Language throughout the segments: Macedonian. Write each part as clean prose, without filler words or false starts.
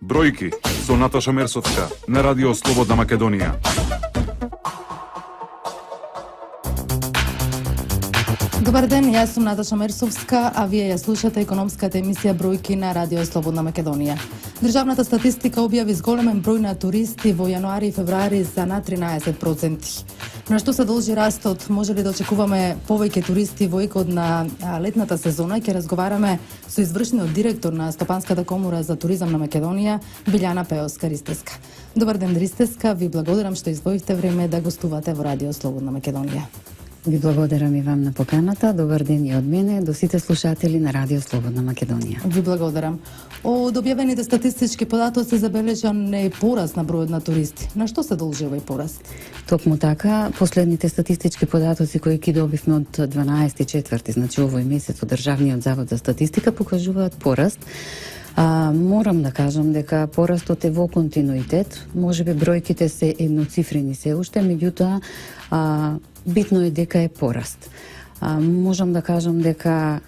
Бројки со Наташа Мерсовска на Радио Слободна Македонија. Добар ден, јас сум Наташа Мерсовска, а вие ја слушате економската емисија Бројки на Радио Слободна Македонија. Државната статистика објави зголемен број на туристи во јануари и февруари за над 13%. На што се должи растот? Може ли да очекуваме повеќе туристи во екот на летната сезона? Ќе разговараме со извршниот директор на Стопанската комора за туризам на Македонија, Билјана Пеоска-Ристеска. Добар ден, Ристеска, ви благодарам што извоивте време да гостувате во Радио Слободна Македонија. Ви благодарам и вам на поканата. Добар ден и од мене до сите слушатели на Радио Слободна Македонија. Ви благодарам. Од објавените статистички податоци забележан е пораст на бројот на туристи. На што се должи овој пораст? Токму така, последните статистички податоци кои ги добивме од 12.4, значи овој месец од Државниот завод за статистика покажуваат пораст. Морам да кажам дека порастот е во континуитет. Можеби бројките се едноцифрени се уште, меѓутоа битно е дека е пораст. Можам да кажам дека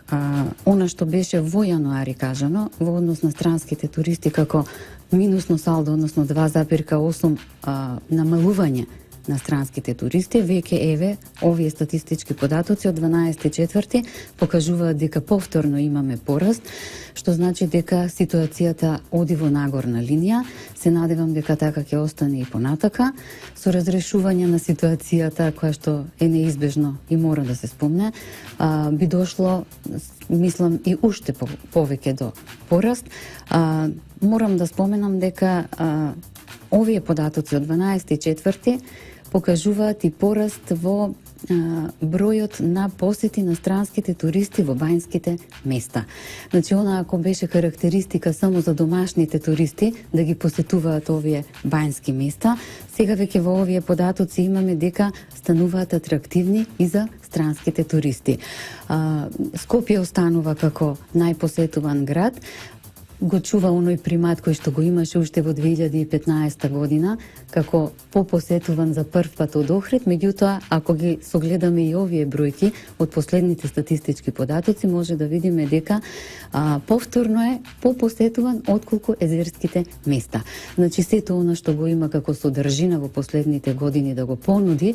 она што беше во јануари кажано во однос на странските туристи како минусно салдо, односно 2,8 намалување на странските туристи, веќе еве овие статистички податоци од 12.4 покажуваат дека повторно имаме пораст, што значи дека ситуацијата оди во нагорна линија. Се надевам дека така ќе остане и понатака, со разрешување на ситуацијата која што е неизбежно и мора да се спомне, би дошло, мислам, и уште повеќе до пораст. Морам да споменам дека овие податоци од 12.4 покажуваат и пораст во бројот на посети на странските туристи во бајнските места. Значи, она ако беше карактеристика само за домашните туристи да ги посетуваат овие бајнски места, сега веќе во овие податоци имаме дека стануваат атрактивни и за странските туристи. Скопје останува како најпосетуван град, го чува оној примат кој што го имаше уште во 2015 година, како попосетуван за прв пат од Охрид, меѓутоа, ако ги согледаме и овие бројки од последните статистички податоци, може да видиме дека повторно е попосетуван отколку езерските места. Значи, сето она што го има како содржина во последните години да го понуди,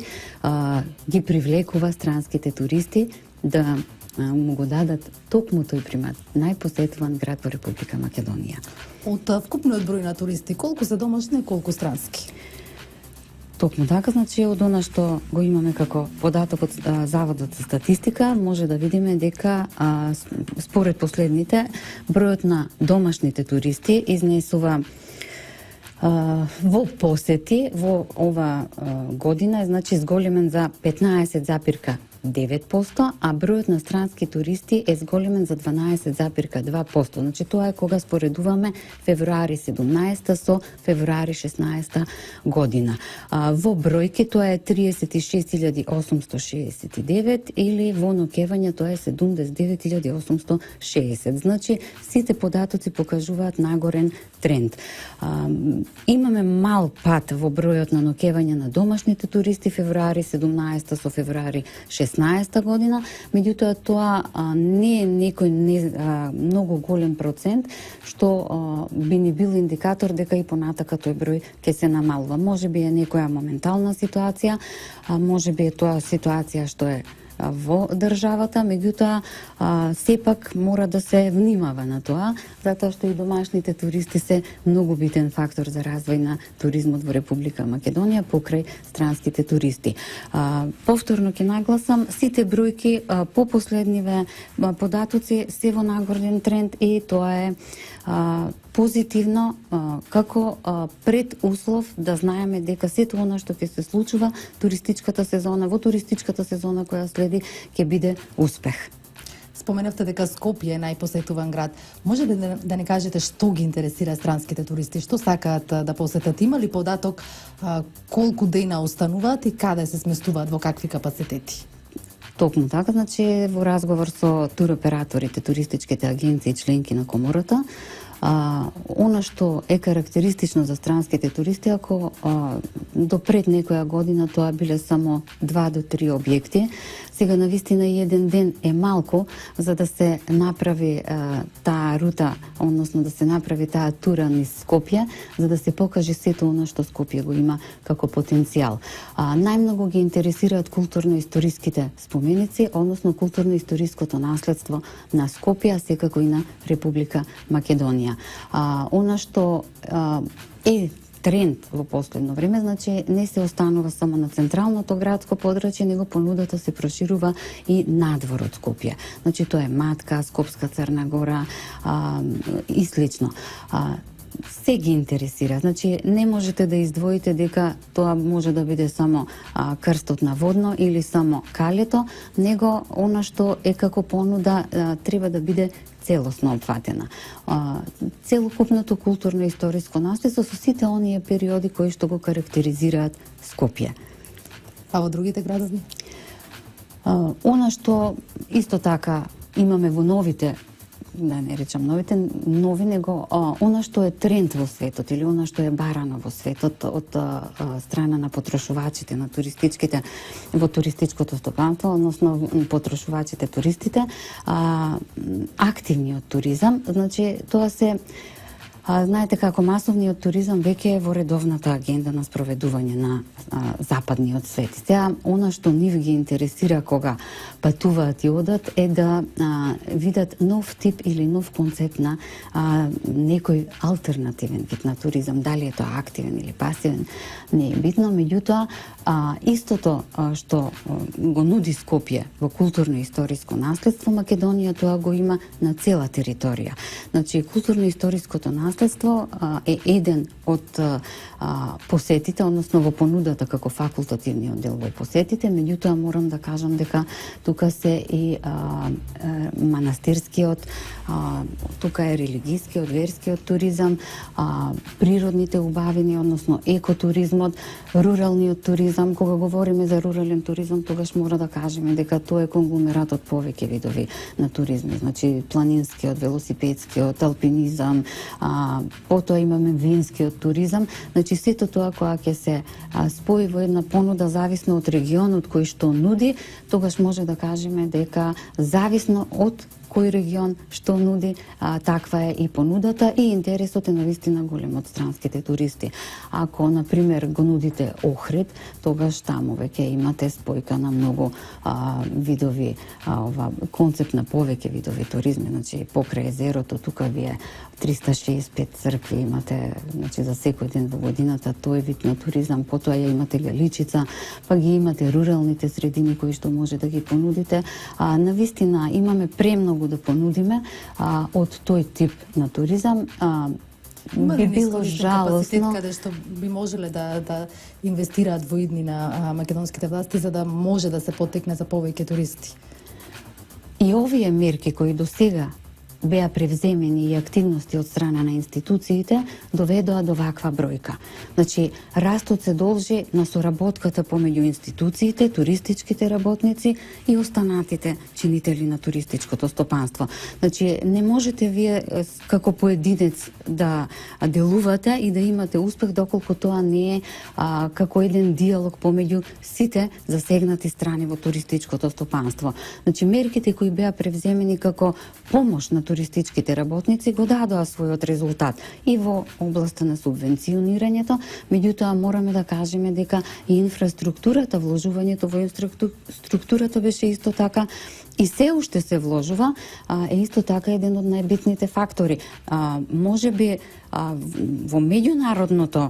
ги привлекува странските туристи да му го дадат токму тој примат, најпосетуван град во Република Македонија. Од вкупниот број на туристи, колку се домашни и колку странски? Токму така, значи од она што го имаме како податок од Заводот за статистика, може да видиме дека според последните, бројот на домашните туристи изнесува во посети во ова година, значи зголемен за 15,9%, а бројот на странски туристи е зголемен за 12,2%. Значи тоа е кога споредуваме февруари 17 со февруари 16 година. Во бројки тоа е 36.869 или во ноќевање тоа е 79.860. Значи сите податоци покажуваат нагорен тренд. Имаме мал пат во бројот на ноќевање на домашните туристи февруари 17 со февруари 16 година, меѓутоа тоа не е некој многу голем процент, што би ни бил индикатор дека и понатака тој број ќе се намалува. Може би е некоја моментална ситуација, може би е тоа ситуација што е во државата, меѓутоа сепак мора да се внимава на тоа, затоа што и домашните туристи се многу битен фактор за развој на туризмот во Република Македонија покрај странските туристи. Повторно ќе нагласам, сите бројки по последниве податоци се во нагорен тренд и тоа е позитивно како предуслов да знаеме дека сето она што ќе се случува туристичката сезона, во туристичката сезона која следи, ќе биде успех. Споменавте дека Скопје е најпосетуван град. Може ли да не кажете што ги интересира странските туристи? Што сакаат да посетат? Има ли податок колку дена остануваат и каде се сместуваат, во какви капацитети? Токму така, значи во разговор со туроператорите, туристичките агенции, членки на комората, она што е карактеристично за странските туристи, ако до пред некоја година тоа биле само 2 до 3 објекти. Сега навистина и еден ден е малку за да се направи таа рута, односно да се направи таа тура низ Скопје, за да се покаже сето она што Скопје го има како потенцијал. Најмногу ги интересираат културно-историските споменици, односно културно-историското наследство на Скопје, а секако и на Република Македонија. Она што е тренд во последно време, значи не се останува само на централното градско подрачје, него понудата се проширува и надвор од Скопје. Значи тоа е Матка, Скопска Црна Гора и слично. Се ги интересира. Значи не можете да издвоите дека тоа може да биде само крстот на водно или само калето, него она што е како понуда треба да биде целосно опфатена. Целокупното културно-историско наследство со сите оние периоди кои што го карактеризираат Скопје. А во другите градови? Она што исто така имаме во новите, да не речам нови, него она што е тренд во светот или она што е барано во светот од страна на потрошувачите, на туристичките, во туристичкото стопанство, односно потрошувачите, туристите, активниот туризам, значи тоа се знаете како масовниот туризам веќе е во редовната агенда на спроведување на западниот свет. Сега, она што нив ги интересира кога патуваат и одат е да видат нов тип или нов концепт на некој алтернативен вид на туризам. Дали е тоа активен или пасивен, не е битно. Меѓутоа, истото што го нуди Скопје во културно-историско наследство, Македонија тоа го има на цела територија. Значи, културно-историското наследство е еден од посетите, односно во понудата како факултативниот дел во посетите, меѓутоа морам да кажам дека тука се и манастирскиот, тука е религискиот, верскиот туризам, природните убавини, односно екотуризмот, руралниот туризам. Кога говориме за рурален туризам, тогаш мора да кажеме дека тоа е конгломерат од повеќе видови на туризми, значи планинскиот, велосипедскиот, алпинизам, потоа имаме винскиот туризам. Значи сето тоа кога ќе се спои во една понуда зависно од регионот кој што нуди, тогаш може да кажеме дека зависно од кој регион што нуди, таква е и понудата и интересот е навистина голем од странските туристи. Ако, например, го нудите Охрид, тогаш таму веќе имате спојка на многу видови, концепт на повеќе видови туризми, значи покрај езерото, тука ви е 365 цркви имате, значи за секој ден во годината тој вид на туризам, потоа ја имате Галичица, па ги имате руралните средини кои што може да ги понудите. Навистина имаме премногу да понудиме од тој тип на туризам. Би било жалосно каде што би можеле да инвестираат во идни на македонските власти за да може да се поттекне за повеќе туристи. И овие мерки кои до сега беа превземени и активности од страна на институциите доведоа до ваква бројка. Значи, растот се должи на соработката помеѓу институциите, туристичките работници и останатите чинители на туристичкото стопанство. Значи, не можете вие како поединец да делувате и да имате успех доколку тоа не е како еден диалог помеѓу сите засегнати страни во туристичкото стопанство. Значи, мерките кои беа превземени како помош на туристичките работници го дадоа својот резултат и во областа на субвенционирањето, меѓутоа мораме да кажеме дека и инфраструктурата, вложувањето во инфраструктурата беше исто така и се уште се вложува, е исто така еден од најбитните фактори. Можеби во меѓународното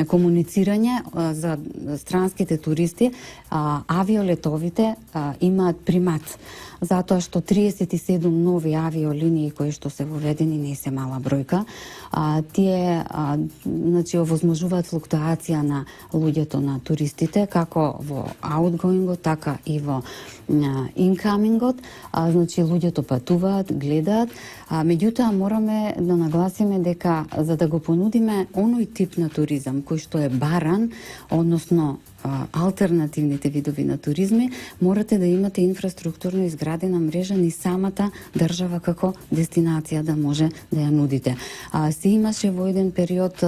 комуницирање за странските туристи, авиолетовите имаат примат, затоа што 37 нови авиолинии кои што се воведени не се мала бројка. Тие значи овозможуваат флуктуација на луѓето, на туристите, како во outgoingот, така и во incomingот. Значи луѓето патуваат, гледаат, меѓутоа мораме да нагласиме дека за да го понудиме оној тип на туризам кој што е баран, односно алтернативните видови на туризми, морате да имате инфраструктурно изградена мрежа ни самата држава како дестинација да може да ја нудите. Се имаше во еден период,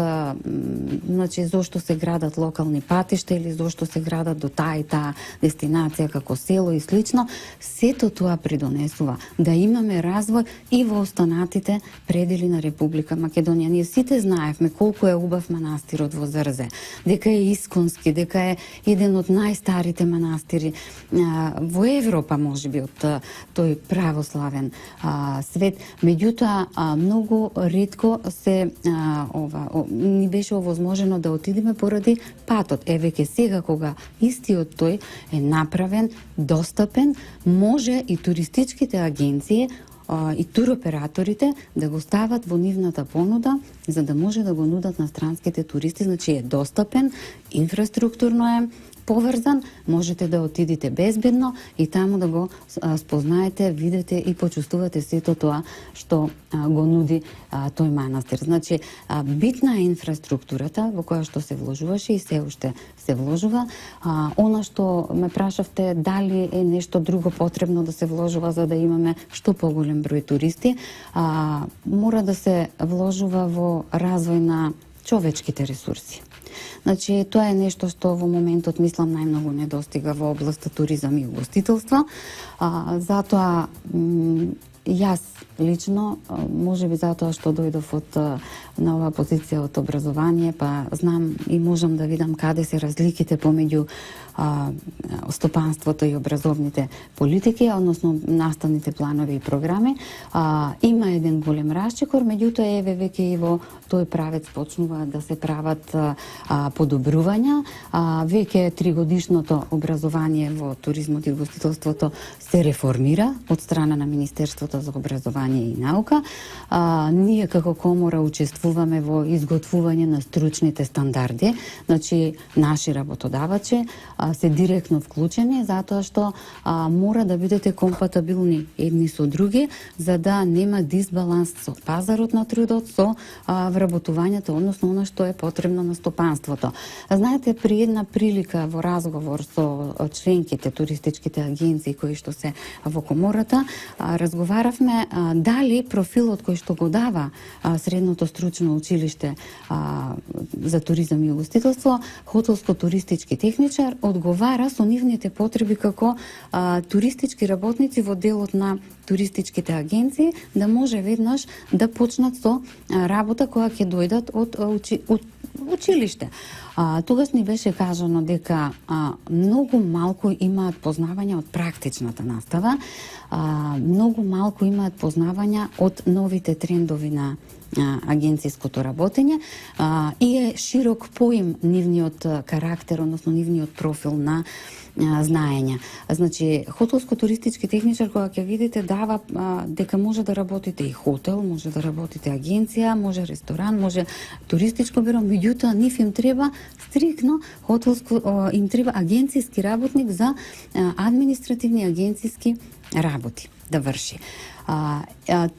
значи, зошто се градат локални патишта или зошто се градат до таа и таа дестинација како село и слично. Сето тоа придонесува да имаме развој и во останатите предели на Република Македонија. Ние сите знаевме колку е убав манастирот во Зрзе, дека е исконски, дека е еден од најстарите манастири во Европа, можеби од тој православен свет. Меѓутоа, многу ретко се ни беше овозможено да отидеме поради патот. Веќе сега кога истиот тој е направен, достапен, може и туристичките агенции и туроператорите да го стават во нивната понуда, за да може да го нудат на странските туристи. Значи е достапен, инфраструктурно е поврзан, можете да отидете безбедно и таму да го спознаете, видите и почувствувате сето тоа што го нуди тој манастир. Значи, битна е инфраструктурата во која што се вложуваше и се уште се вложува. Она што ме прашавте, дали е нешто друго потребно да се вложува за да имаме што поголем број туристи, мора да се вложува во развој на човечките ресурси. Значи, тоа е нешто што во моментот, мислам, најмногу недостига во областа туризам и угостителство. Затоа, јас лично, можеби затоа што дојдов од на оваа позиција од образование, па знам и можам да видам каде се разликите помеѓу стопанството и образовните политики, односно наставните планови и програми. Има еден голем расчекор, меѓутоа веќе и во тој правец почнуваат да се прават подобрувања. Веќе тригодишното образование во туризмот и угостителството се реформира од страна на Министерството за образование и наука. Ние како комора учествуваме во изготвување на стручните стандарди. Значи, наши работодавачи се директно вклучени, затоа што мора да бидете компатабилни едни со други, за да нема дисбаланс со пазарот на трудот, со вработувањето, односно она што е потребно на стопанството. Знаете, при една прилика во разговор со членките туристичките агенции кои што се во комората, разговаравме дали профилот кој што го дава средното стручно училиште за туризам и угостителство, хотелско-туристички техничар, одговара со нивните потреби како туристички работници во делот на туристичките агенции, да може веднаш да почнат со работа која ќе дојдат од училиште. Тогаш ни беше кажано дека многу малку имаат познавања од практичната настава, многу малку имаат познавања од новите трендови на агенцијското работење и е широк поим нивниот карактер, односно нивниот профил на знаење. Значи, хотелско-туристички техничар, кога ќе видите, дава дека може да работите и хотел, може да работите агенција, може ресторан, може туристичко биро, меѓутоа нив им треба стрикно им треба агенцијски работник за административни агенцијски работи да врши.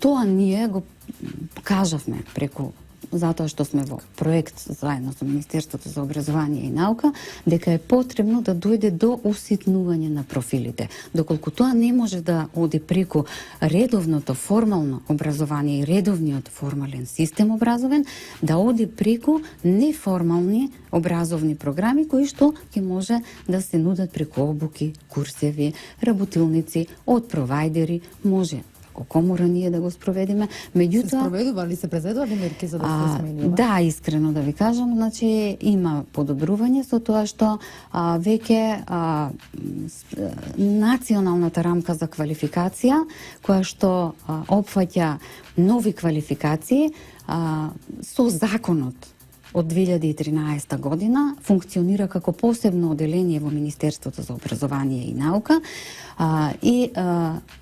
Тоа ние го кажавме преку, затоа што сме во проект заедно со Министерството за образование и наука, дека е потребно да дојде до уситнување на профилите. Доколку тоа не може да оди преку редовното формално образование и редовниот формален систем образовен, да оди преку неформални образовни програми кои што ќе може да се нудат преку обуки, курсеви, работилници од провајдери, може комора ние да го спроведиме. Меѓутоа, се спроведува ли, се презедува ли мерки за да се смени ова? Да, искрено да ви кажам, значи има подобрување со тоа што веќе националната рамка за квалификација, која што опфаќа нови квалификации, со законот од 2013 година функционира како посебно оделение во Министерството за образование и наука и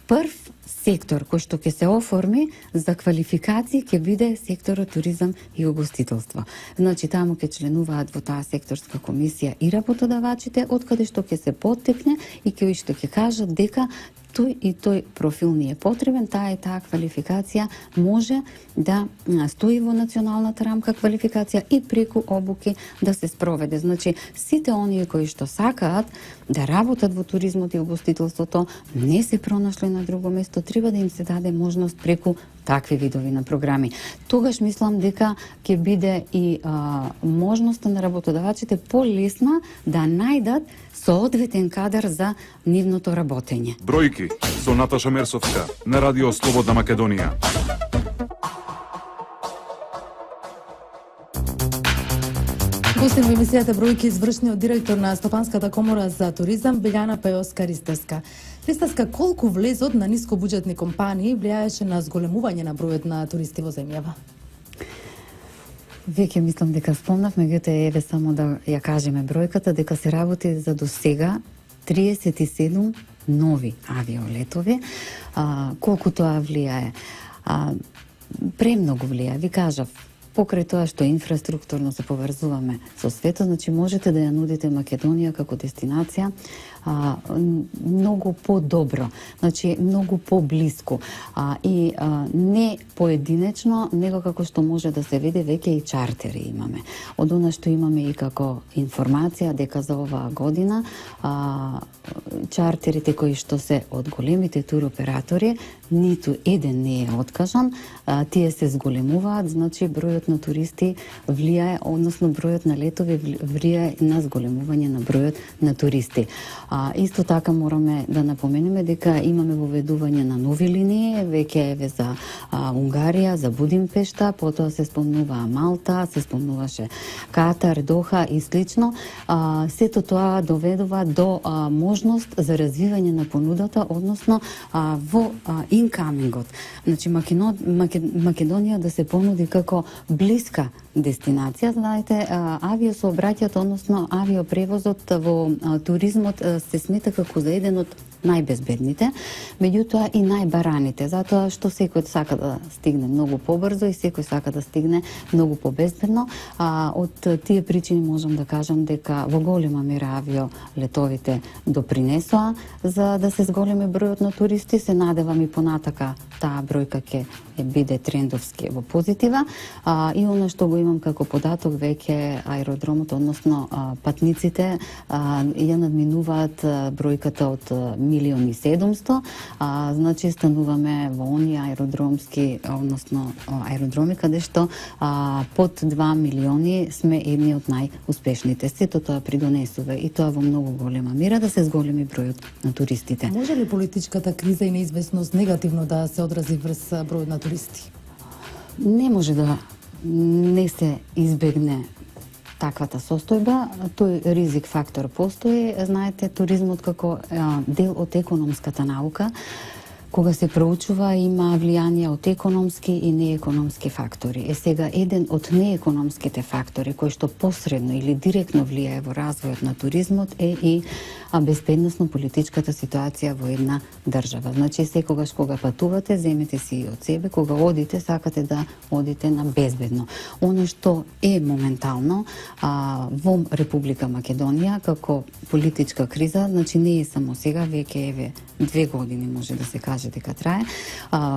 прв сектор кој што ќе се оформи за квалификации ќе биде секторот туризам и угостителство. Значи таму ќе членуваат во таа секторска комисија и работодавачите, од каде што ќе се поттекне и кои што ќе кажат дека тој профил ни е потребен, таа и таа квалификација може да стои во националната рамка квалификација и преку обуки да се спроведе. Значи, сите оние кои што сакаат да работат во туризмот и угостителството, не се пронашле на друго место, треба да им се даде можност преку такви видови на програми. Тогаш мислам дека ќе биде и можноста на работодавачите полесна да најдат соодветен кадар за нивното работење. Бројки со Наташа Мерсовска на Радио Слободна Македонија. Гостин во емисијата Бројки извршниот директор на Стопанската комора за туризам Билјана Пеоска-Ристевска. Ристевска, колку влезот на нискобуџетни компании влијаеше на зголемување на бројот на туристи во земјава? Веќе мислам дека спомнавме, меѓутоа еве само да ја кажеме бројката, дека се работи за досега 37 нови авиолетови. Колку тоа влијае? Премногу влијае, ви кажав. Покрај тоа што инфраструктурно се поврзуваме со светот, значи можете да ја нудите Македонија како дестинација многу по-добро, значи многу по-блиску и не поединечно, него како што може да се види, веќе и чартери имаме. Од она што имаме и како информација дека за оваа година чартерите кои што се од големите туроператори, ниту еден не е откажан, тие се зголемуваат, значи бројот на туристи влијае, односно бројот на летови влијае на зголемување на бројот на туристи. Исто така мораме да напоменеме дека имаме воведување на нови линии, веќе еве за Унгарија, за Будимпешта, потоа се спомнува Малта, се спомнуваше Катар, Доха и слично. Сето тоа доведува до можност за развивање на понудата, односно во инкамингот. Значи Македонија да се понуди како блиска дестинација. Знаете, авиосообраќајот, односно авиопревозот во туризмот се смета како за еден од најбезбедните, меѓутоа и најбараните, затоа што секој сака да стигне многу побрзо и секој сака да стигне многу побезбедно. Од тие причини можам да кажам дека во голема мера авиолетовите допринесоа за да се зголеми бројот на туристи. Се надевам и понатака таа бројка ќе биде трендовски во позитива. И она што го имам како податок, веќе аеродромот, односно патниците ја надминуваат бројката од 1.700.000, значи стануваме во оние аеродромски, односно аеродроми каде што под 2 милиони сме едни од најуспешните. Сето тоа придонесува и тоа во многу голема мера да се зголеми бројот на туристите. Може ли политичката криза и неизвестност негативно да се одрази врз бројот на туристи? Не може да не се избегне таквата состојба. Тој ризик фактор постои. Знаете, туризмот како дел од економската наука, кога се проучува, има влијание од економски и неекономски фактори. Сега, еден од неекономските фактори кој што посредно или директно влијае во развојот на туризмот е и безбедносно-политичката ситуација во една држава. Значи, секогаш кога патувате, земете си и од себе, кога одите, сакате да одите на безбедно. Оно што е моментално во Република Македонија како политичка криза, значи не е само сега, веќе еве 2 години може да се каже дека трае,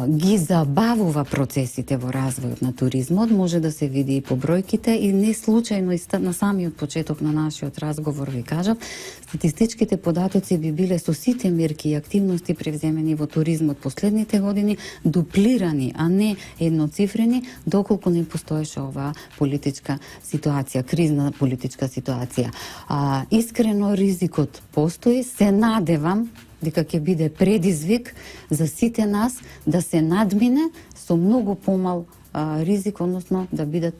ги забавува процесите во развојот на туризмот, може да се види и по бројките и не случајно и на самиот почеток на нашиот разговор ви кажав, статистичките податоци би биле со сите мерки и активности превземени во туризмот последните години дуплирани, а не едноцифрени, доколку не постоеше оваа политичка ситуација, кризна политичка ситуација. Искрено ризикот постои, се надевам дека ќе биде предизвик за сите нас да се надмине со многу помал ризик, односно да бидат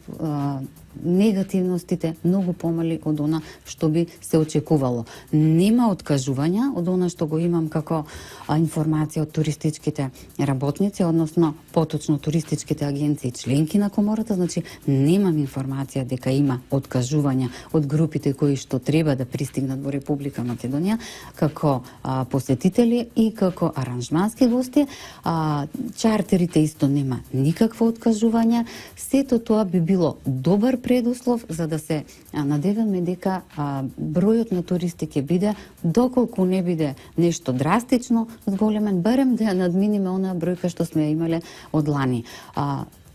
негативностите многу помали од она што би се очекувало. Нема откажувања од она што го имам како информација од туристичките работници, односно поточно туристичките агенции членки на комората, значи немам информација дека има откажувања од групите кои што треба да пристигнат во Република Македонија како посетители и како аранжмански гости. Чартерите исто нема никакво откажување. обслужување, сето тоа би било добар предуслов за да се надеваме дека бројот на туристи ќе биде, доколку не биде нешто драстично зголемен, барем да ја надминиме онаа бројка што сме ја имале од лани.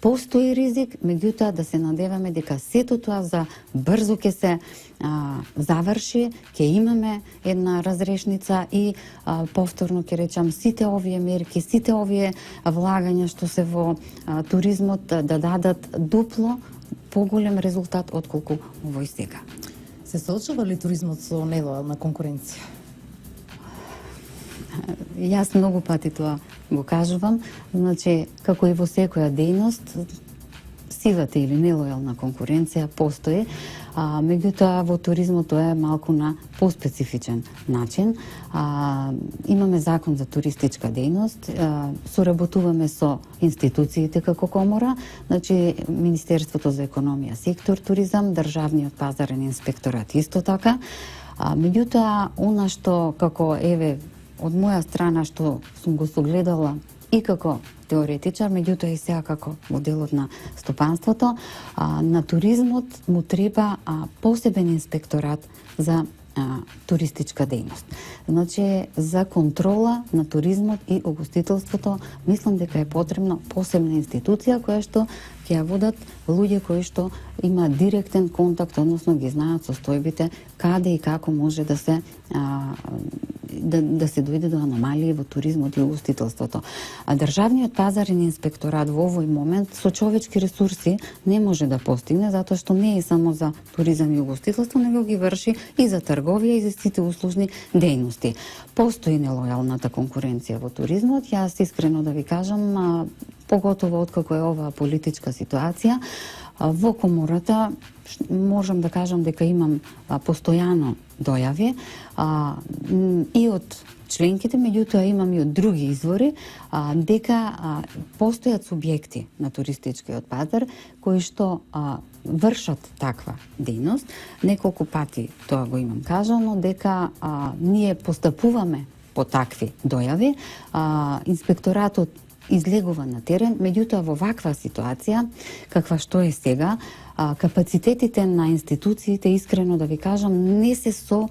Постои ризик, меѓутоа да се надеваме дека сето тоа за брзо ќе се заврши, ќе имаме една разрешница и повторно ќе речам сите овие мерки, сите овие влагања што се во туризмот да дадат дупло поголем резултат отколку овој сега. Се соочува ли туризмот со нелојална конкуренција? Јас многу пати тоа го кажувам, значи како и во секоја дејност сивата или нелојална конкуренција постои, меѓутоа во туризмот тоа е малку на поспецифичен начин. Имаме закон за туристичка дејност, соработуваме со институциите како комора, значи Министерството за економија, сектор туризам, Државниот пазарен инспекторат исто така. Меѓутоа, она што како еве од моја страна што сум го согледала и како теоретичар, меѓутоа и сега како во делот на стопанството, на туризмот му треба посебен инспекторат за туристичка дејност. Значи, за контрола на туризмот и угостителството, мислам дека е потребно посебна институција која што ќе ја водат луѓе кои што има директен контакт, односно ги знаат состојбите каде и како може да се да се дојде до аномалии во туризмот и угостителството. Државниот пазарен инспекторат во овој момент со човечки ресурси не може да постигне, затоа што не е само за туризам и угостителство, него ги врши и за трговија и за сите услужни дејности. Постои нелојалната конкуренција во туризмот. Јас искрено да ви кажам, поготово откако е оваа политичка ситуација, во комората можам да кажам дека имам постојано дојави и од членките, меѓутоа имам и од други извори, дека постојат субјекти на туристичкиот пазар кои што вршат таква дејност. Неколку пати тоа го имам кажано, дека ние постапуваме по такви дојави. Инспекторатот излегува на терен, меѓутоа во ваква ситуација, каква што е сега, капацитетите на институциите, искрено да ви кажам, не се со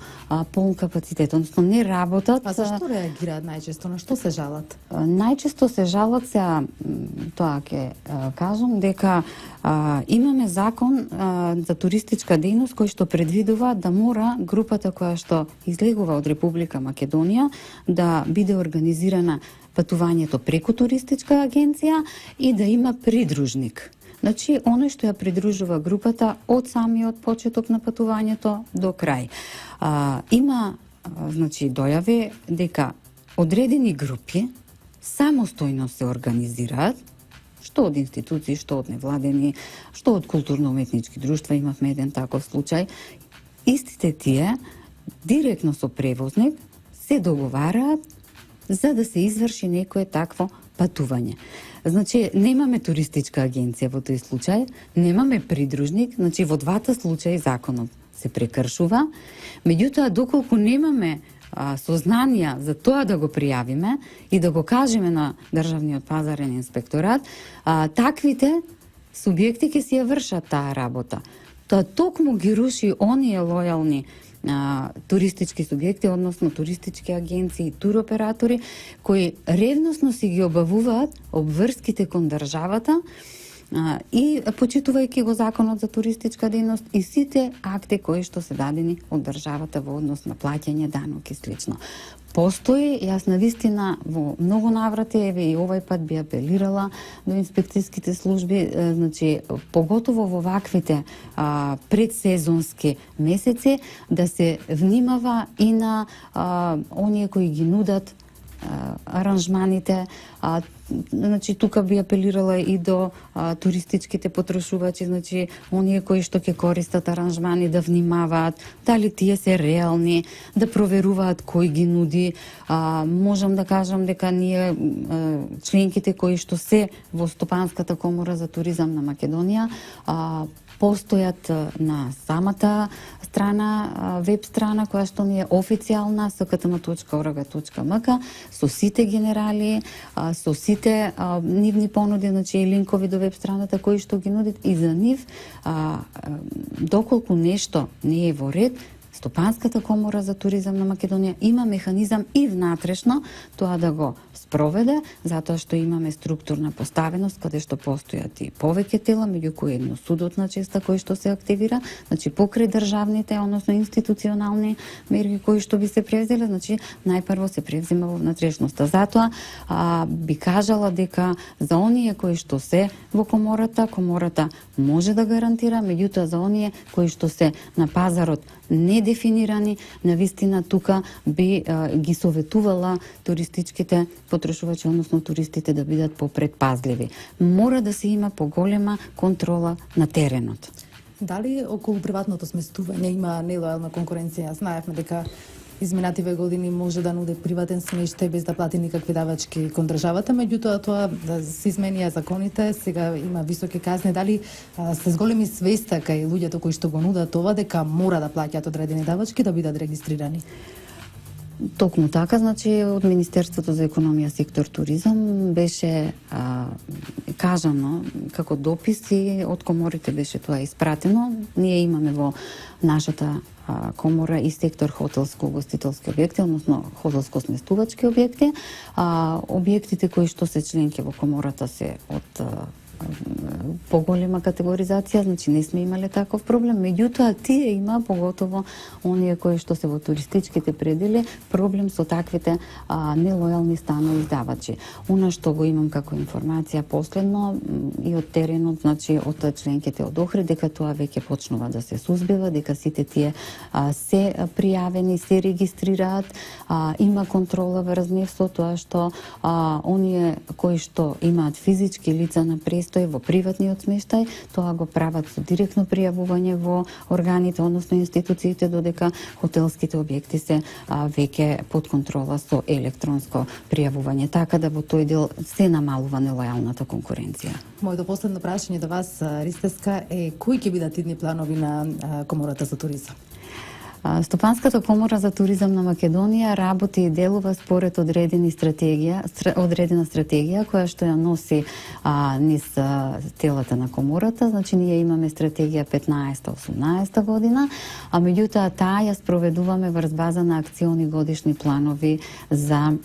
полн капацитет, односно не работат. А зашто реагираат најчесто? На што се жалат? Најчесто се жалат се, тоа ќе кажам, дека имаме закон за туристичка дејност кој што предвидува да мора групата која што излегува од Република Македонија да биде организирана патувањето преку туристичка агенција и да има придружник. Значи, оној што ја придружува групата од самиот почеток на патувањето до крај. Има, значи, дојави дека одредени групи самостојно се организираат, што од институции, што од невладени, што од културно-уметнички друштва, имавме еден таков случај. Истите тие, директно со превозник, се договараат за да се изврши некое такво патување. Значи, немаме туристичка агенција во тој случај, немаме придружник, значи во двата случаи законот се прекршува, меѓутоа доколку немаме сознанија за тоа да го пријавиме и да го кажеме на Државниот пазарен инспекторат, таквите субјекти ќе си ја вршат таа работа. Тоа токму ги руши оние лојални туристички субјекти, односно туристички агенции, туроператори, кои ревносно си ги обавуваат обврските кон државата и почитувајќи го законот за туристичка дејност и сите акти кои што се дадени од државата во однос на плаќање данок и слично. Постои, јас навистина во многу наврати, еве и овај пат би апелирала до инспекцијските служби, значи поготово во ваквите предсезонски месеци да се внимава и на оние кои ги нудат аранжманите. Значи тука би апелирала и до туристичките потрошувачи, значи оние кои што ќе користат аранжмани да внимаваат дали тие се реални, да проверуваат кој ги нуди. Можам да кажам дека ние членките кои што се во Стопанската комора за туризам на Македонија постојат на самата страна, веб страна која што ни е официјална sktm.org.mk со сите генерали, со сите нивни понуди, значи и линкови до веб страната кои што ги нудат и за нив доколку нешто не е во ред, Стопанската комора за туризам на Македонија има механизам и внатрешно тоа да го спроведе, затоа што имаме структурна поставеност каде што постојат и повеќе тела, меѓу кои едно судот на честа кој што се активира, значи покрај државните, односно институционални мерки кои што би се превзеле, значи најпрво се превзема во внатрешноста. Затоа би кажала дека за оние кои што се во комората може да гарантира, меѓутоа за оние кои што се на пазарот недефинирани, навистина тука би ги советувала туристичките потрошувачи, односно туристите да бидат попредпазливи. Мора да се има поголема контрола на теренот. Дали околу приватното сместување има нелојална конкуренција? Знаевме дека изминативе години може да нуди приватен смештај без да плати никакви давачки кон државата, меѓутоа тоа се изменија законите, сега има високи казни. Дали се зголеми свеста кај луѓето кои што го нудат ова дека мора да плаќаат одредени давачки да бидат регистрирани? Токму така, значи од Министерството за економија сектор туризам беше кажано како допис и од коморите беше тоа испратено. Ние имаме во нашата комора и сектор хотелско-угостителски објекти, односно хотелско-сместувачки објекти. Објектите кои што се членки во комората се од поголема категоризација, значи не сме имале таков проблем, меѓутоа тие има, поготово оние кои што се во туристичките предели, проблем со таквите нелојални станови издавачи. Она што го имам како информација последно и од теренот, значи од членките од Охрид, дека тоа веќе почнува да се сузбива, дека сите тие се пријавени, се регистрираат, има контрола врз нив со тоа што оние кои што имаат физички лица на престој во приватниот смештај, тоа го прават со директно пријавување во органите, односно институциите, додека хотелските објекти се веќе под контрола со електронско пријавување, така да во тој дел се намалува нелојалната конкуренција. Моето последно прашање до вас, Ристеска, е кои ќе бидат идни планови на Комората за туризам? Стопанската комора за туризам на Македонија работи и делува според одредена стратегија која што ја носи низ телата на комората. Значи ние имаме стратегија 15-18 година, а меѓутоа таа ја спроведуваме врз база на акциони годишни планови за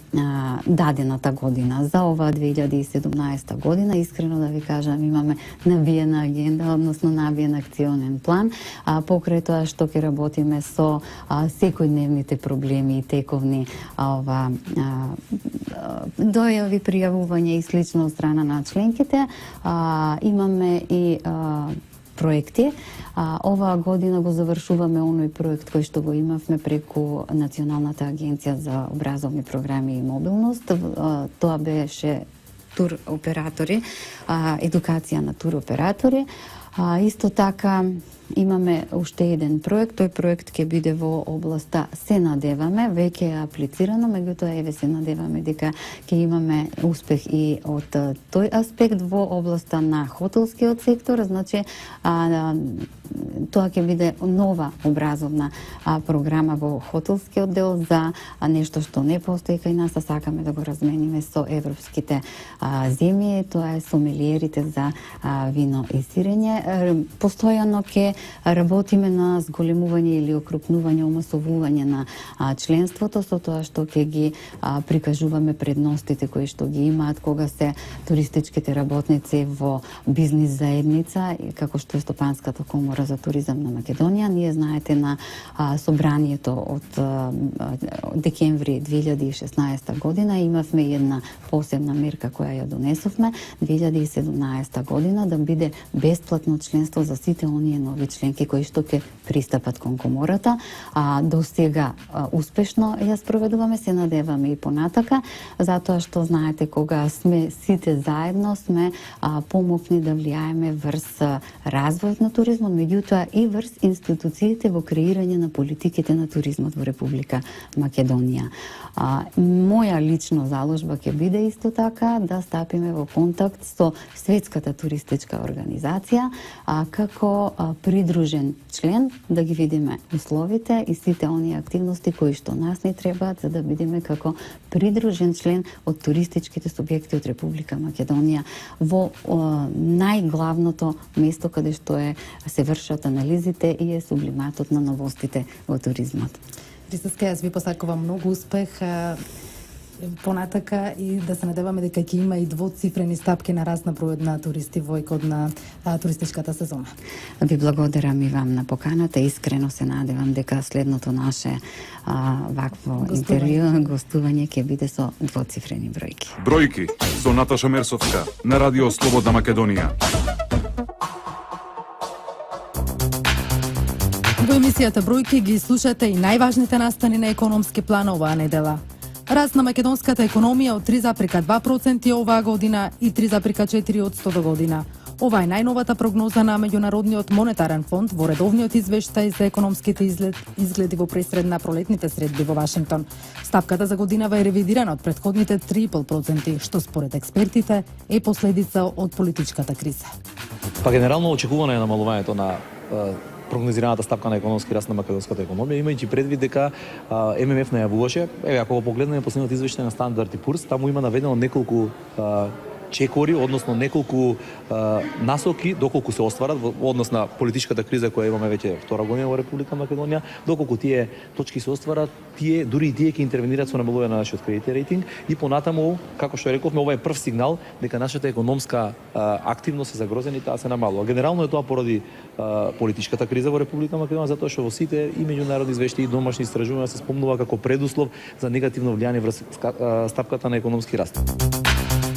дадената година. За оваа 2017 година, искрено да ви кажам, имаме навиена агенда, односно навиен акционен план, покрај тоа што ќе работиме со секојдневните проблеми и тековни дојави, пријавување и слично од страна на членките. Имаме и проекти. Оваа година го завршуваме оној проект кој што го имавме преку Националната агенција за образовни програми и мобилност. Тоа беше тур оператори, едукација на тур оператори. Исто така имаме уште еден проект. Тој проект ќе биде во областа, се надеваме, веќе е аплицирано, меѓутоа еве се надеваме дека ќе имаме успех и од тој аспект во областа на хотелскиот сектор. Значи тоа ќе биде нова образовна програма во хотелскиот дел за нешто што не постои кај нас, а сакаме да го размениме со европските земји. Тоа е сомелиерите за вино и сирење. Постојано ќе работиме на зголемување или окрупнување, омасовување на членството, со тоа што ќе ги прикажуваме предностите кои што ги имаат кога се туристичките работници во бизнис заедница, како што е Стопанската комора за туризам на Македонија. Ние знаете на собранието од декември 2016 година имавме една посебна мерка која ја донесовме 2017 година да биде бесплатно членство за сите оние нови членки кои што ќе пристапат кон комората. До сега успешно ја спроведуваме, се надеваме и понатака, затоа што знаете кога сме сите заедно сме помокни да влијаеме врз развојот на туризмот, меѓутоа тука и врз институциите во креирање на политиките на туризмот во Република Македонија. Моја лично заложба ќе биде исто така да стапиме во контакт со Светската туристичка организација, како придружен член да ги видиме условите и сите оние активности кои што нас не требаат за да бидеме како придружен член од туристичките субјекти од Република Македонија во најглавното место каде што се вршат анализите и е сублиматот на новостите во туризмот. Христовска, јас ви посакувам многу успех понатака и да се надеваме дека ќе има и двоцифрени стапки на раст на бројот на туристи во екот на туристичката сезона. Ви благодарам и вам на поканата. Искрено се надевам дека следното наше вакво интервју, гостување ќе биде со двоцифрени бројки. Бројки со Наташа Мерсовска на Радио Слободна Македонија. Во емисијата Бројки ги слушате и најважните настани на економски план оваа недела. Раст на македонската економија од 3,2% оваа година и 3,4% до година. Ова е најновата прогноза на Меѓународниот монетарен фонд во редовниот извештај за економските изгледи во пресред на пролетните средби во Вашингтон. Стапката за годинава е ревидирана од претходните 3,5%, што според експертите е последица од политичката криза. Генерално очекувано е намалувањето на прогнозираната стапка на економски раст на македонската економија, имајќи предвид дека ММФ најавуваше, ако го погледнеме последниот извештај на Стандард и Пурс, таму има наведено неколку чекори, односно неколку насоки доколку се остварат во однос на политичката криза која имаме веќе втора година во Република Македонија, доколку тие точки се остварат, дури и тие ќе интервенираат со намалување на нашиот кредитен рейтинг и понатаму, како што рековме, ова е прв сигнал дека нашата економска активност е загрозена и таа се намалува. Генерално е тоа поради политичката криза во Република Македонија, затоа што во сите и меѓународни извештаи и домашни истражувања се спомнува како предуслов за негативно влијание врз стапката на економски раст.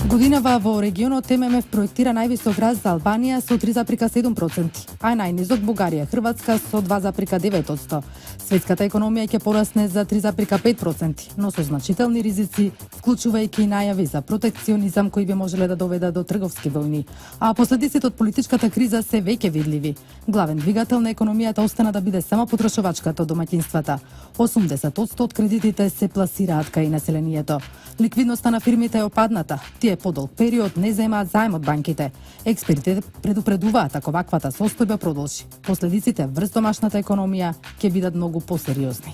Годинава во регионот ММФ проектира највисок раст за Албанија со 3,7%, а најнизок Бугарија, Хрватска со 2,9%. Светската економија ќе порасне за 3,5%, но со значителни ризици, вклучувајќи и најави за протекционизам кои би можеле да доведат до трговски војни. А последиците од политичката криза се веќе видливи. Главен двигател на економијата остана да биде само потрошувачката од домаќинствата. 80% од кредитите се пласираат кај населението. Ликвидноста на фирмите е опадната. Тие подолг период не земаат заем од банките. Експертите предупредуваат ако ваквата состојба продолжи. Последиците врз домашната економија ќе бидат многу посериозни.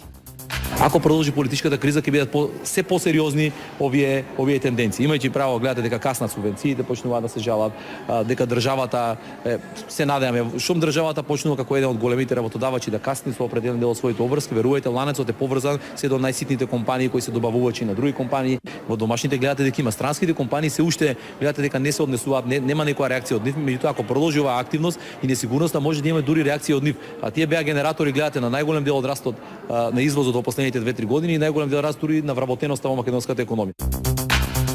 Ако продолжи политичката криза, ќе бидат се посериозни овие тенденции. Имајќи право, гледате дека каснат субвенциите, почнуваат да се жалат, дека државата се надеваме, шум државата почнува како еден од големите работодавачи да касни со определен дел од своите обврски. Верувајте, ланецот е поврзан се до најситните компании кои се добавувачи на други компании. Во домашните гледате дека има странските компании се уште гледате дека не се однесуваат, нема некоја реакција од нив, меѓутоа ако продолжи оваа активност и несигурноста може да има дури реакција од нив. А тие беа генератори, гледате, на најголем дел од растот на извозот во последните 2-3 години и најголем дел раст дури на вработеноста во македонската економија.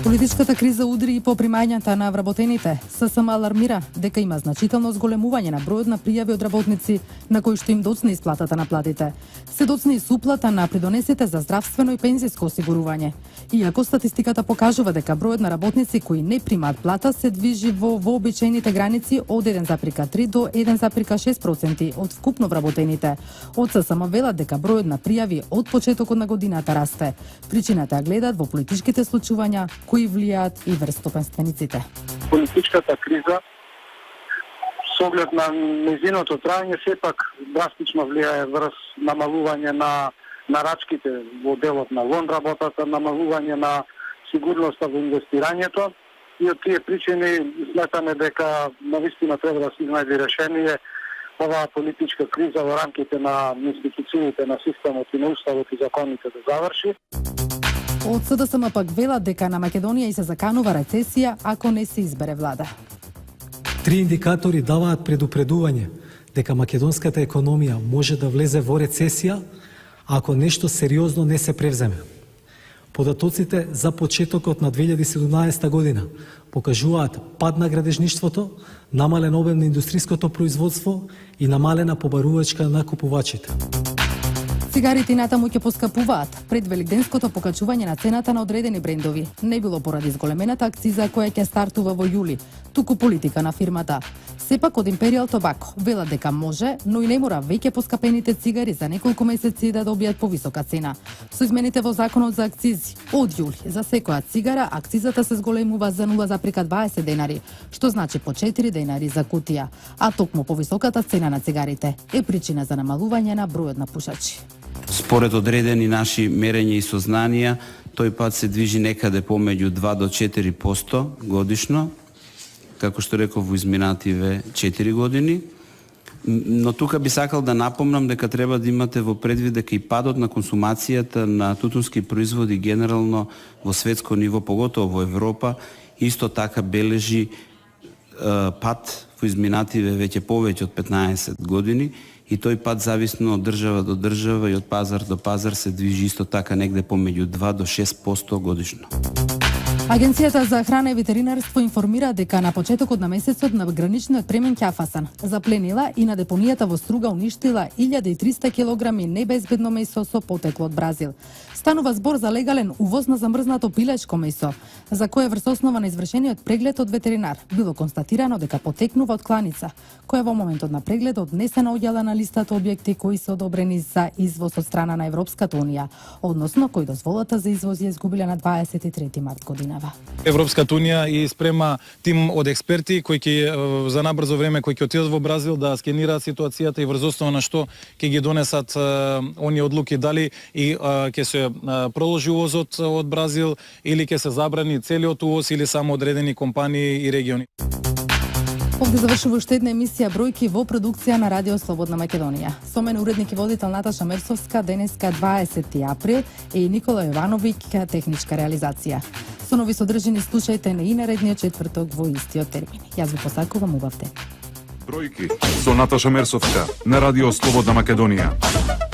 Политичката криза удри и по примањата на вработените. ССМ алармира дека има значително зголемување на бројот на пријави од работници на кои што им доцне исплатата на платите. Се доцне и суплата на придонесите за здравствено и пензиско осигурување. Иако статистиката покажува дека бројот на работници кои не примаат плата се движи во вообичаените граници од 1,3 до 1,6% од вкупно вработените. Од ССМ велат дека бројот на пријави од почетокот на годината расте. Причината ја гледаат во политичките случувања кои влијаат и врз стопанствениците. Политичката криза со оглед на нејзиното траење сепак драстично влијае врз намалување на нарачките во делот на лон работата, намалување на сигурноста во инвестирањето и од тие причини сметаме дека навистина треба да се најде решение оваа политичка криза во рамките на институциите на системот и на уставот и законите да заврши. Од СДСМ пак велат дека на Македонија и се заканува рецесија ако не се избере влада. 3 индикатори даваат предупредување дека македонската економија може да влезе во рецесија ако нешто сериозно не се превземе. Податоците за почетокот на 2017 година покажуваат пад на градежништвото, намален обем на индустриското производство и намалена побарувачка на купувачите. Цигарите и натаму ќе поскапуваат. Пред великденското покачување на цената на одредени брендови не било поради зголемената акциза која ќе стартува во јули, туку политика на фирмата. Сепак од Imperial Tobacco велат дека може, но и не мора веќе поскапените цигари за неколку месеци да добијат повисока цена. Со измените во законот за акцизи од јули за секоја цигара акцизата се зголемува за 0,20 денари, што значи по 4 денари за кутија, а токму повисоката цена на цигарите е причина за намалување на бројот на пушачи. Според одредени наши мерења и сознанија, тој пат се движи некаде помеѓу 2 до 4% годишно, како што реков во изминативе 4 години. Но тука би сакал да напомнам дека треба да имате во предвид дека и падот на консумацијата на тутунски производи генерално во светско ниво, поготово во Европа, исто така бележи пад во изминативе веќе повеќе од 15 години и тој пат зависно од држава до држава и од пазар до пазар се движи исто така негде помеѓу 2 до 6% годишно. Агенцијата за храна и ветеринарство информира дека на почетокот на месецот на граничниот премен Ќафасан запленила и на депонијата во Струга уништила 1300 килограми небезбедно месо со потекло од Бразил. Станува збор за легален увоз на замрзнато пилешко месо, за кое врз основа на извршениот преглед од ветеринар било констатирано дека потекнува од кланица, која во моментот на прегледот не се наоѓала на листата објекти кои се одобрени за извоз од страна на Европската унија, односно кои дозволата за извоз ја изгубиле на 23 март годинава. Европската унија и спрема тим од експерти кои ќе за набрзо време кои ќе отидат во Бразил да скенираат ситуацијата и врз основа на што ќе ги донесат оние одлуки дали и ќе се проложи увозот од Бразил или ќе се забрани целиот увоз или само одредени компании и региони. Овде завршува уште една емисија Бројки во продукција на Радио Слободна Македонија. Со мен уредник и водител Наташа Мерсовска, денеска 20 април и Никола Јовановиќ, техничка реализација. Со нови содржини слушајте на и наредниот четврток во истиот термин. Јас ви посакувам убав ден. Бројки со Наташа Мерсовска на Радио Слободна Македонија.